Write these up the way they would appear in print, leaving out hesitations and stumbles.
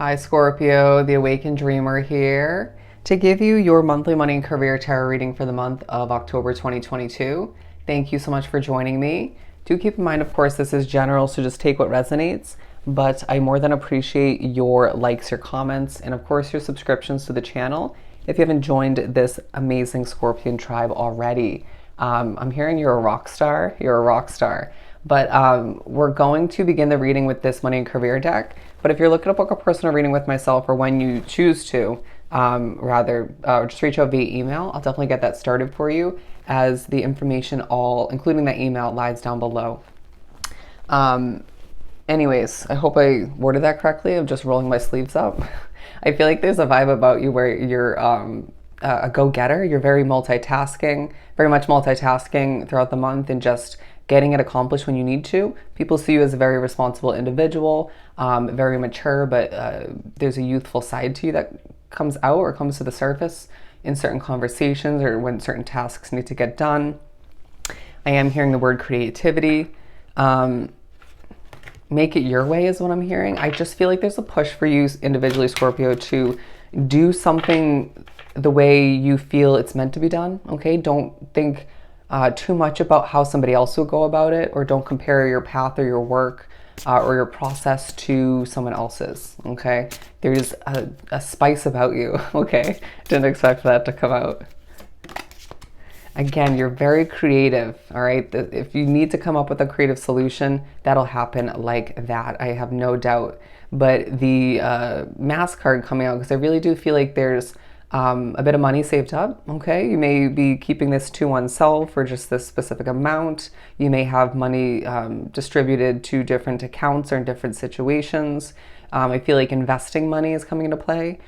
Hi Scorpio, the Awakened Dreamer here to give you your monthly money and career tarot reading for the month of October 2022. Thank you so much for joining me. Do keep in mind, of course, this is general, so just take what resonates, but I more than appreciate your likes, your comments, and of course your subscriptions to the channel if you haven't joined this amazing Scorpion tribe already. I'm hearing you're a rock star. You're a rock star. But we're going to begin the reading with this money and career deck. But if you're looking to book a personal reading with myself, or when you choose to, just reach out via email. I'll definitely get that started for you, as the information, all including that email, lies down below. Anyways, I hope I worded that correctly. I'm just rolling my sleeves up. I feel like there's a vibe about you where you're a go-getter. You're very multitasking, very much multitasking throughout the month and just getting it accomplished when you need to. People see you as a very responsible individual, very mature, but there's a youthful side to you that comes out or comes to the surface in certain conversations or when certain tasks need to get done. I am hearing the word creativity. Make it your way is what I'm hearing. I just feel like there's a push for you individually, Scorpio, to do something the way you feel it's meant to be done, okay? Don't think too much about how somebody else will go about it, or don't compare your path or your work or your process to someone else's, okay? There's a spice about you, okay? Didn't expect that to come out. Again, you're very creative, all right? If you need to come up with a creative solution, that'll happen like that. I have no doubt. But the Mass card coming out, because I really do feel like there's a bit of money saved up, okay? You may be keeping this to oneself for just this specific amount. You may have money distributed to different accounts or in different situations. I feel like investing money is coming into play.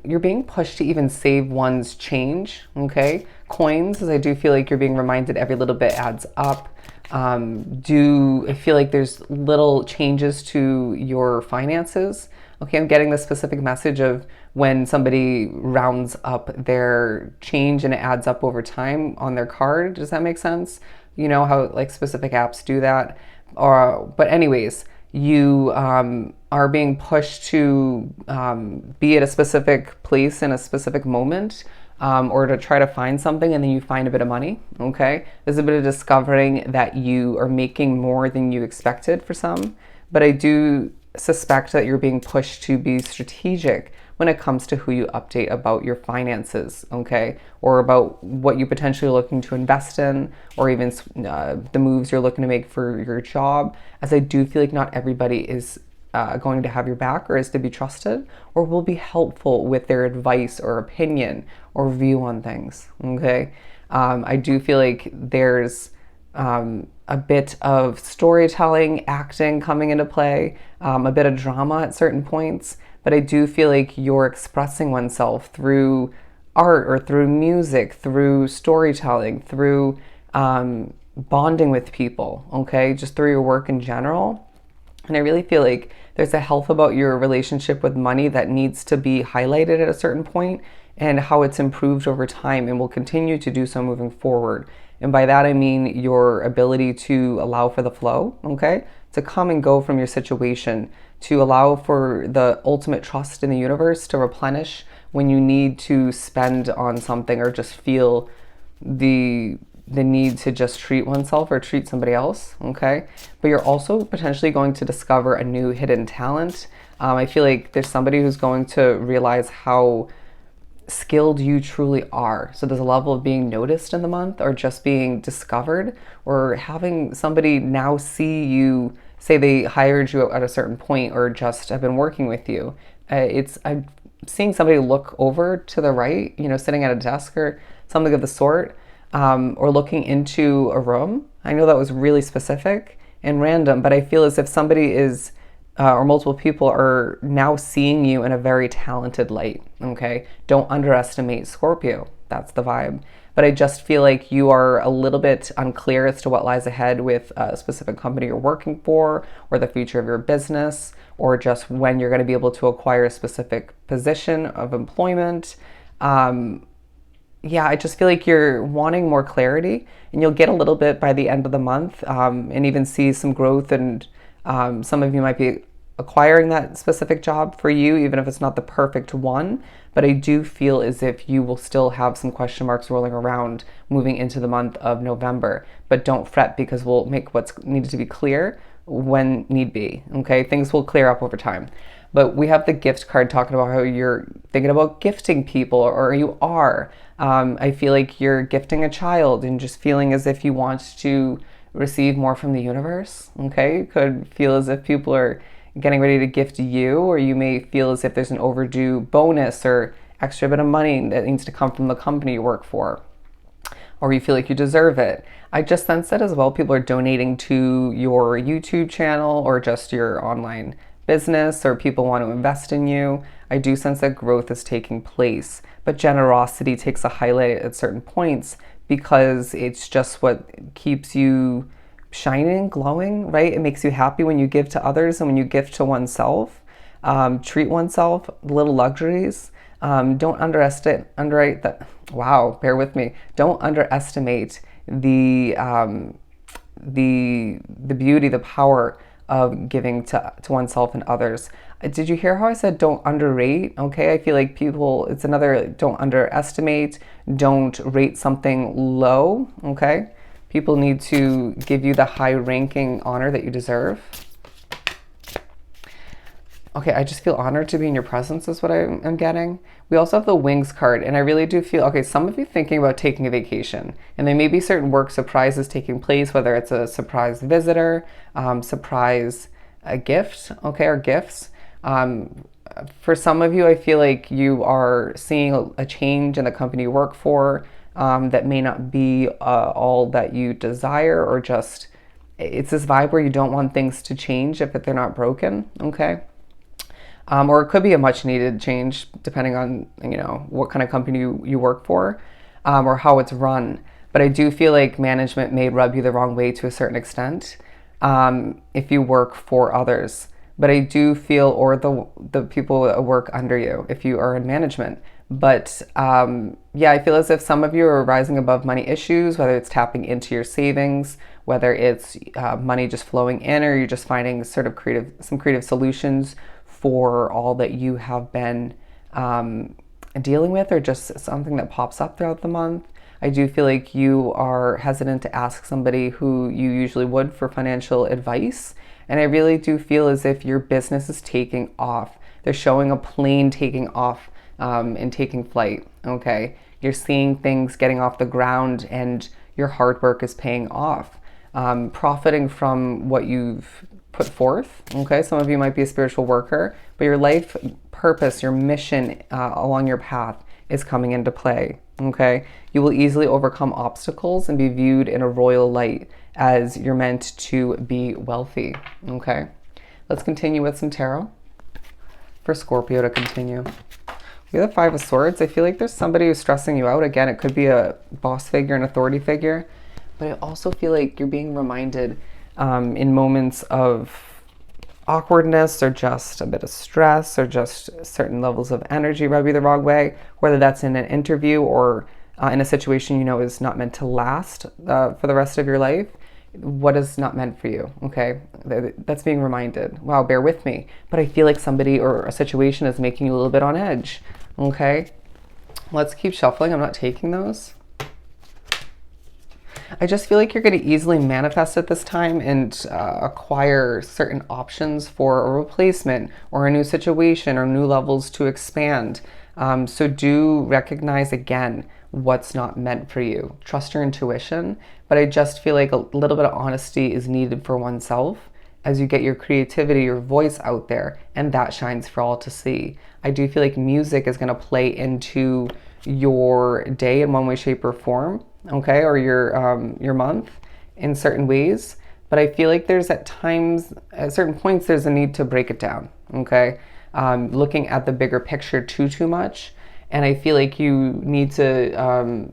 You're being pushed to even save one's change, okay? Coins, as I do feel like you're being reminded every little bit adds up. I feel like there's little changes to your finances. Okay, I'm getting the specific message of when somebody rounds up their change and it adds up over time on their card. Does that make sense? You know how like specific apps do that? But anyways, you are being pushed to be at a specific place in a specific moment, or to try to find something, and then you find a bit of money, okay? There's a bit of discovering that you are making more than you expected for some, but I do suspect that you're being pushed to be strategic when it comes to who you update about your finances, okay? Or about what you potentially are looking to invest in, or even the moves you're looking to make for your job, as I do feel like not everybody is going to have your back or is to be trusted or will be helpful with their advice or opinion or view on things, okay? I do feel like there's a bit of storytelling, acting coming into play, a bit of drama at certain points, but I do feel like you're expressing oneself through art or through music, through storytelling, through bonding with people, okay? Just through your work in general. And I really feel like there's a health about your relationship with money that needs to be highlighted at a certain point, and how it's improved over time and will continue to do so moving forward. And by that, I mean your ability to allow for the flow, okay? To come and go from your situation, to allow for the ultimate trust in the universe to replenish when you need to spend on something, or just feel the need to just treat oneself or treat somebody else, okay? But you're also potentially going to discover a new hidden talent. I feel like there's somebody who's going to realize how skilled you truly are. So there's a level of being noticed in the month, or just being discovered, or having somebody now see you, say they hired you at a certain point or just have been working with you. I'm seeing somebody look over to the right, you know, sitting at a desk or something of the sort, or looking into a room. I know that was really specific and random, but I feel as if somebody is or multiple people are now seeing you in a very talented light, okay? Don't underestimate Scorpio. That's the vibe. But I just feel like you are a little bit unclear as to what lies ahead with a specific company you're working for, or the future of your business, or just when you're going to be able to acquire a specific position of employment. Yeah, I just feel like you're wanting more clarity, and you'll get a little bit by the end of the month, and even see some growth. And some of you might be acquiring that specific job for you, even if it's not the perfect one. But I do feel as if you will still have some question marks rolling around moving into the month of November. But don't fret, because we'll make what's needed to be clear when need be. Okay, things will clear up over time. But we have the gift card talking about how you're thinking about gifting people, or you are. I feel like you're gifting a child and just feeling as if you want to receive more from the universe. Okay, you could feel as if people are getting ready to gift you, or you may feel as if there's an overdue bonus or extra bit of money that needs to come from the company you work for, or you feel like you deserve it. I just sense that as well. People are donating to your YouTube channel or just your online business, or people want to invest in you. I do sense that growth is taking place, but generosity takes a highlight at certain points, because it's just what keeps you shining, glowing, right? It makes you happy when you give to others and when you give to oneself. Treat oneself, little luxuries. Don't underestimate that. Wow, bear with me. Don't underestimate the beauty, the power of giving to oneself and others. Did you hear how I said don't underrate? Okay, I feel like people, it's another, don't underestimate, don't rate something low. Okay, people need to give you the high ranking honor that you deserve. Okay, I just feel honored to be in your presence is what I'm getting. We also have the Wings card, and I really do feel, okay, some of you thinking about taking a vacation, and there may be certain work surprises taking place, whether it's a surprise visitor, surprise a gift, okay, or gifts. For some of you, I feel like you are seeing a change in the company you work for that may not be all that you desire, or just, it's this vibe where you don't want things to change if they're not broken, okay? Or it could be a much needed change depending on, you know, what kind of company you work for, or how it's run. But I do feel like management may rub you the wrong way to a certain extent if you work for others. But I do feel, or the people that work under you if you are in management. But yeah, I feel as if some of you are rising above money issues, whether it's tapping into your savings, whether it's money just flowing in, or you're just finding sort of some creative solutions for all that you have been dealing with, or just something that pops up throughout the month. I do feel like you are hesitant to ask somebody who you usually would for financial advice. And I really do feel as if your business is taking off. They're showing a plane taking off and taking flight, okay? You're seeing things getting off the ground, and your hard work is paying off. Profiting from what you've put forth, okay? Some of you might be a spiritual worker, but your life purpose, your mission along your path is coming into play, okay? You will easily overcome obstacles and be viewed in a royal light, as you're meant to be wealthy, okay? Let's continue with some tarot for Scorpio to continue. We have the Five of Swords. I feel like there's somebody who's stressing you out. Again, it could be a boss figure, an authority figure, but I also feel like you're being reminded in moments of awkwardness, or just a bit of stress, or just certain levels of energy rub you the wrong way, whether that's in an interview or in a situation you know is not meant to last for the rest of your life. What is not meant for you, okay? That's being reminded. Wow, bear with me. But I feel like somebody or a situation is making you a little bit on edge, okay? Let's keep shuffling. I'm not taking those. I just feel like you're going to easily manifest at this time and acquire certain options for a replacement, or a new situation, or new levels to expand. So do recognize again what's not meant for you. Trust your intuition, but I just feel like a little bit of honesty is needed for oneself as you get your creativity, your voice out there, and that shines for all to see. I do feel like music is going to play into your day in one way, shape, or form, okay, or your month in certain ways. But I feel like there's at certain points, there's a need to break it down, okay? Looking at the bigger picture too much. And I feel like you need to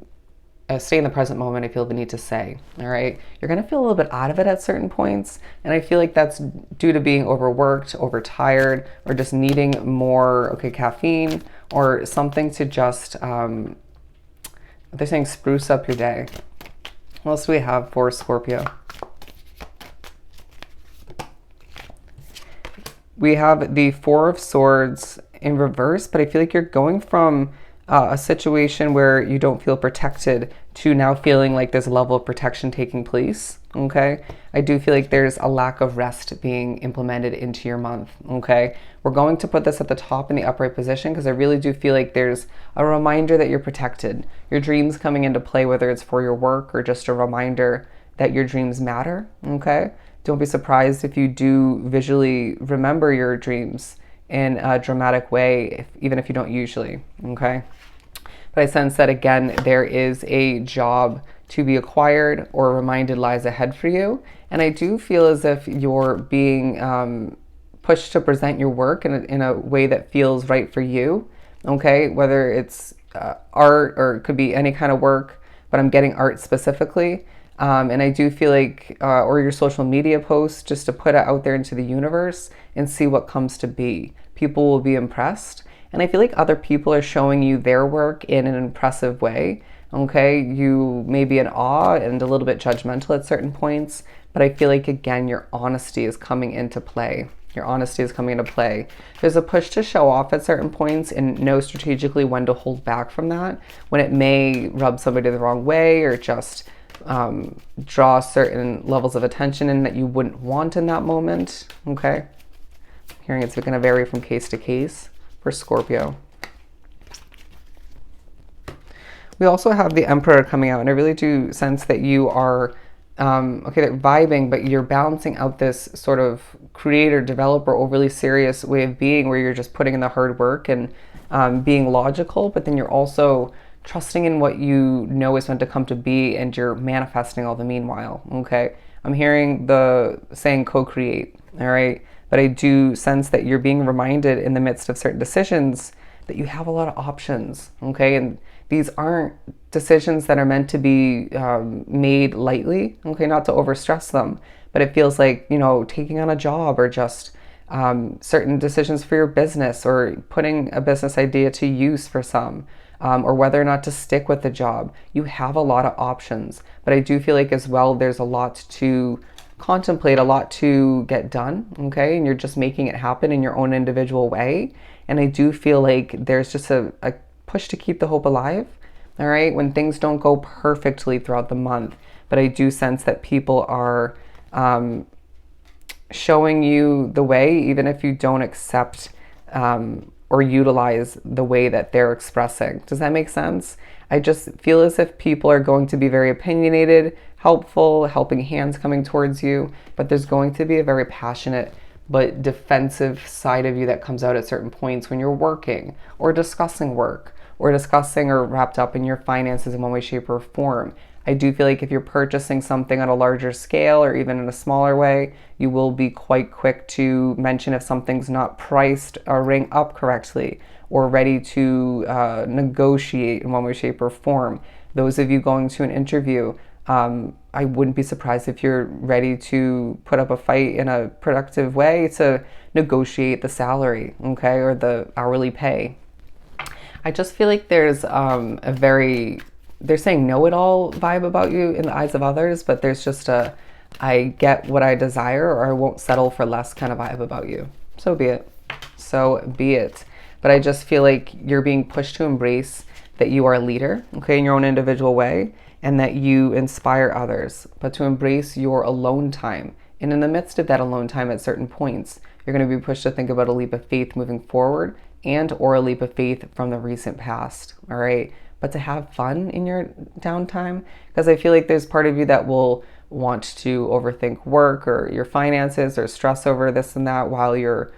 stay in the present moment. I feel the need to say, all right, you're going to feel a little bit out of it at certain points. And I feel like that's due to being overworked, overtired, or just needing more, caffeine, or something to just, they're saying spruce up your day. What else do we have for Scorpio? We have the Four of Swords in reverse, but I feel like you're going from a situation where you don't feel protected to now feeling like there's a level of protection taking place. Okay, I do feel like there's a lack of rest being implemented into your month. Okay, we're going to put this at the top in the upright position because I really do feel like there's a reminder that you're protected. Your dreams coming into play, whether it's for your work or just a reminder that your dreams matter. Okay, don't be surprised if you do visually remember your dreams in a dramatic way, even if you don't usually. Okay, but I sense that again, there is a job to be acquired or reminded lies ahead for you. And I do feel as if you're being pushed to present your work in a way that feels right for you. Okay, whether it's art or it could be any kind of work, but I'm getting art specifically. And I do feel like, or your social media posts, just to put it out there into the universe and see what comes to be. People will be impressed. And I feel like other people are showing you their work in an impressive way. Okay, you may be in awe and a little bit judgmental at certain points, but I feel like, again, your honesty is coming into play. Your honesty is coming into play. There's a push to show off at certain points and know strategically when to hold back from that, when it may rub somebody the wrong way or just draw certain levels of attention in that you wouldn't want in that moment. Okay, I'm hearing it's going to vary from case to case for Scorpio. We also have the Emperor coming out, and I really do sense that you are, okay, they're vibing, but you're balancing out this sort of creator, developer, overly serious way of being where you're just putting in the hard work and being logical, but then you're also trusting in what you know is meant to come to be, and you're manifesting all the meanwhile, okay? I'm hearing the saying co-create, all right? But I do sense that you're being reminded in the midst of certain decisions that you have a lot of options, okay? And these aren't decisions that are meant to be made lightly, okay? Not to overstress them, but it feels like, you know, taking on a job or just certain decisions for your business or putting a business idea to use for some, or whether or not to stick with the job. You have a lot of options, but I do feel like as well there's a lot to contemplate, a lot to get done, okay? And you're just making it happen in your own individual way. And I do feel like there's just a push to keep the hope alive, all right? When things don't go perfectly throughout the month, but I do sense that people are showing you the way, even if you don't accept or utilize the way that they're expressing. Does that make sense? I just feel as if people are going to be very opinionated, helpful, helping hands coming towards you, but there's going to be a very passionate but defensive side of you that comes out at certain points when you're working or discussing work or discussing or wrapped up in your finances in one way, shape, or form. I do feel like if you're purchasing something on a larger scale or even in a smaller way, you will be quite quick to mention if something's not priced or ring up correctly or ready to negotiate in one way, shape, or form. Those of you going to an interview, I wouldn't be surprised if you're ready to put up a fight in a productive way to negotiate the salary, okay, or the hourly pay. I just feel like there's a very, they're saying know-it-all vibe about you in the eyes of others, but there's just a, I get what I desire or I won't settle for less kind of vibe about you. So be it. So be it. But I just feel like you're being pushed to embrace that you are a leader, okay, in your own individual way, and that you inspire others, but to embrace your alone time. And in the midst of that alone time at certain points, you're going to be pushed to think about a leap of faith moving forward and or a leap of faith from the recent past, all right? But to have fun in your downtime, because I feel like there's part of you that will want to overthink work or your finances or stress over this and that while you're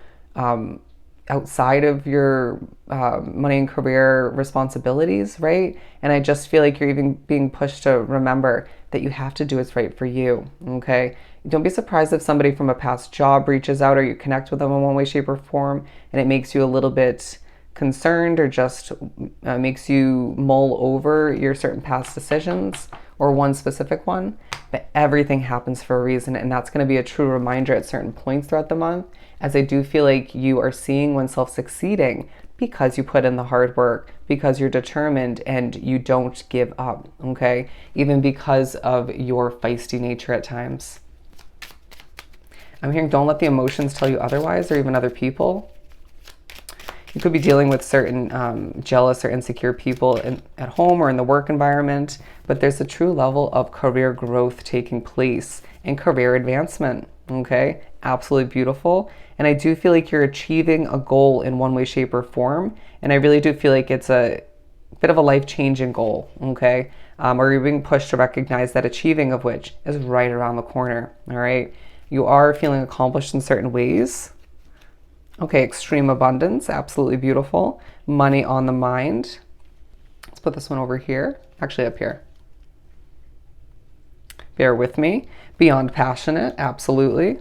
outside of your money and career responsibilities, right? And I just feel like you're even being pushed to remember that you have to do what's right for you, okay? Don't be surprised if somebody from a past job reaches out or you connect with them in one way, shape, or form, and it makes you a little bit concerned or just makes you mull over your certain past decisions or one specific one. But everything happens for a reason, and that's going to be a true reminder at certain points throughout the month, as I do feel like you are seeing oneself succeeding because you put in the hard work, because you're determined and you don't give up, okay? Even because of your feisty nature at times. I'm hearing don't let the emotions tell you otherwise, or even other people. You could be dealing with certain jealous or insecure people at home or in the work environment, but there's a true level of career growth taking place and career advancement, okay? Absolutely beautiful. And I do feel like you're achieving a goal in one way, shape, or form. And I really do feel like it's a bit of a life-changing goal, okay? Or you're being pushed to recognize that achieving of which is right around the corner, all right? You are feeling accomplished in certain ways. Okay, extreme abundance, absolutely beautiful. Money on the mind. Let's put this one over here, actually up here. Bear with me. Beyond passionate, absolutely.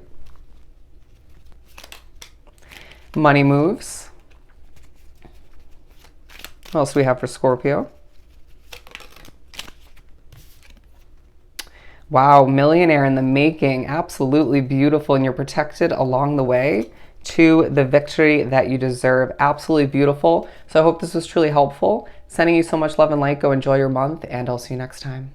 Money moves. What else do we have for Scorpio? Wow, millionaire in the making, absolutely beautiful, and you're protected along the way to the victory that you deserve. Absolutely beautiful. So I hope this was truly helpful. Sending you so much love and light. Go enjoy your month, and I'll see you next time.